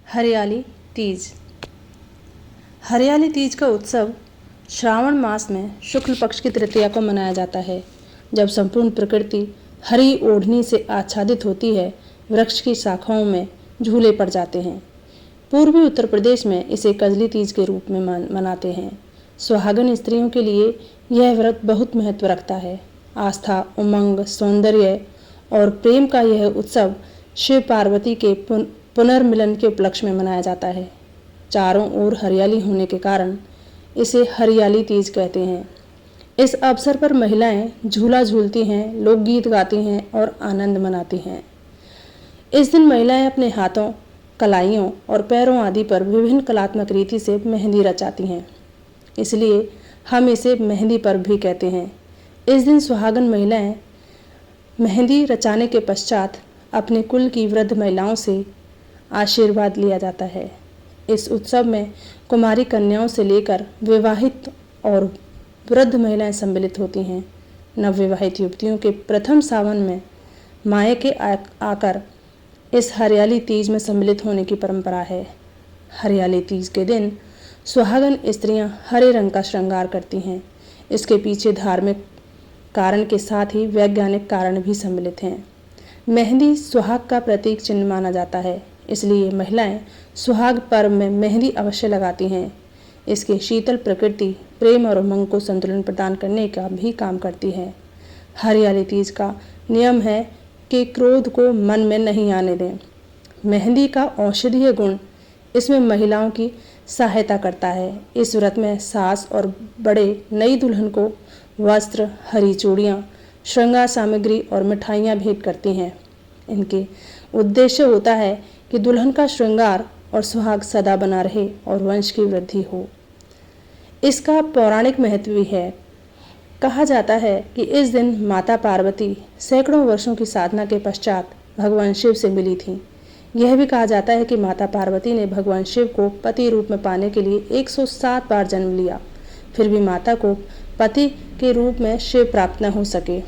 हरियाली तीज। हरियाली तीज का उत्सव श्रावण मास में शुक्ल पक्ष की तृतीया को मनाया जाता है, जब संपूर्ण प्रकृति हरी ओढ़नी से आच्छादित होती है। वृक्ष की शाखाओं में झूले पड़ जाते हैं। पूर्वी उत्तर प्रदेश में इसे कजली तीज के रूप में मनाते हैं। सुहागन स्त्रियों के लिए यह व्रत बहुत महत्व रखता है। आस्था, उमंग, सौंदर्य और प्रेम का यह उत्सव शिव पार्वती के पुनर्मिलन के उपलक्ष्य में मनाया जाता है। चारों ओर हरियाली होने के कारण इसे हरियाली तीज कहते हैं। इस अवसर पर महिलाएं झूला झूलती हैं, लोकगीत गाती हैं और आनंद मनाती हैं। इस दिन महिलाएं अपने हाथों, कलाइयों और पैरों आदि पर विभिन्न कलात्मक रीति से मेहंदी रचाती हैं, इसलिए हम इसे मेहंदी पर्व भी कहते हैं। इस दिन सुहागन महिलाएं मेहंदी रचाने के पश्चात अपने कुल की वृद्ध महिलाओं से आशीर्वाद लिया जाता है। इस उत्सव में कुमारी कन्याओं से लेकर विवाहित और वृद्ध महिलाएं सम्मिलित होती हैं। नवविवाहित युवतियों के प्रथम सावन में मायके आकर इस हरियाली तीज में सम्मिलित होने की परंपरा है। हरियाली तीज के दिन सुहागन स्त्रियां हरे रंग का श्रृंगार करती हैं। इसके पीछे धार्मिक कारण के साथ ही वैज्ञानिक कारण भी सम्मिलित हैं। मेहंदी सुहाग का प्रतीक चिन्ह माना जाता है, इसलिए महिलाएं सुहाग पर्व में मेहंदी अवश्य लगाती हैं। इसके शीतल प्रकृति प्रेम और उमंग को संतुलन प्रदान करने का भी काम करती है। हरियाली तीज का नियम है कि क्रोध को मन में नहीं आने दें। मेहंदी का औषधीय गुण इसमें महिलाओं की सहायता करता है। इस व्रत में सास और बड़े नई दुल्हन को वस्त्र, हरी चूड़ियाँ, श्रृंगार सामग्री और मिठाइयाँ भेंट करती हैं। इनके उद्देश्य होता है कि दुल्हन का श्रृंगार और सुहाग सदा बना रहे और वंश की वृद्धि हो। इसका पौराणिक महत्व भी है। कहा जाता है कि इस दिन माता पार्वती सैकड़ों वर्षों की साधना के पश्चात भगवान शिव से मिली थीं। यह भी कहा जाता है कि माता पार्वती ने भगवान शिव को पति रूप में पाने के लिए 107 बार जन्म लिया, फिर भी माता को पति के रूप में शिव प्राप्त न हो सके।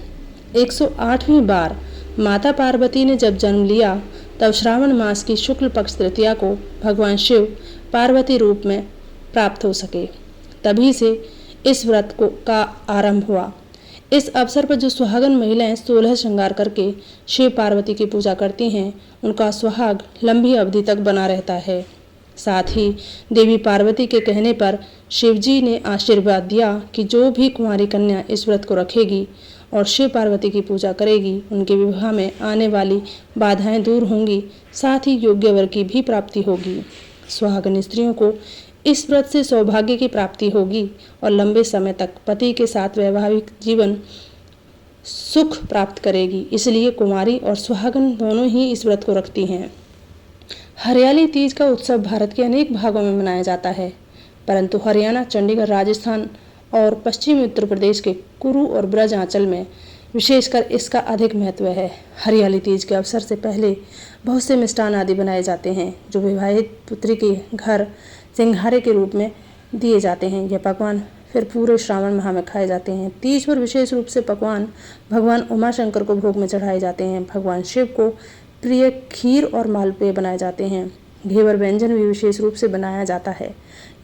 108वीं बार माता पार्वती ने जब जन्म लिया, तब श्रावण मास की शुक्ल पक्ष तृतीया को भगवान शिव पार्वती रूप में प्राप्त हो सके। तभी से इस व्रत का आरंभ हुआ। इस अवसर पर जो सुहागन महिलाएं 16 श्रृंगार करके शिव पार्वती की पूजा करती हैं, उनका सुहाग लंबी अवधि तक बना रहता है। साथ ही देवी पार्वती के कहने पर शिवजी ने आशीर्वाद दिया कि जो भी कुंवारी कन्या इस व्रत को रखेगी और शिव पार्वती की पूजा करेगी, उनके विवाह में आने वाली बाधाएं दूर होंगी, साथ ही योग्य वर की भी प्राप्ति होगी। सुहागन स्त्रियों को इस व्रत से सौभाग्य की प्राप्ति होगी और लंबे समय तक पति के साथ वैवाहिक जीवन सुख प्राप्त करेगी। इसलिए कुंवारी और सुहागन दोनों ही इस व्रत को रखती हैं। हरियाली तीज का उत्सव भारत के अनेक भागों में मनाया जाता है, परंतु हरियाणा, चंडीगढ़, राजस्थान और पश्चिमी उत्तर प्रदेश के कुरु और ब्रज आंचल में विशेषकर इसका अधिक महत्व है। हरियाली तीज के अवसर से पहले बहुत से मिष्ठान आदि बनाए जाते हैं, जो विवाहित पुत्री के घर सिंघारे के रूप में दिए जाते हैं। यह पकवान फिर पूरे श्रावण माह में खाए जाते हैं। तीज पर विशेष रूप से पकवान भगवान उमा शंकर को भोग में चढ़ाए जाते हैं। भगवान शिव को प्रिय खीर और मालपुए बनाए जाते हैं। घेवर व्यंजन भी विशेष रूप से बनाया जाता है।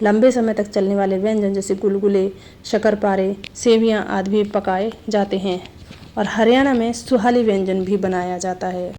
लंबे समय तक चलने वाले व्यंजन जैसे गुलगुले, शक्करपारे, सेवियाँ आदि भी पकाए जाते हैं और हरियाणा में सुहाली व्यंजन भी बनाया जाता है।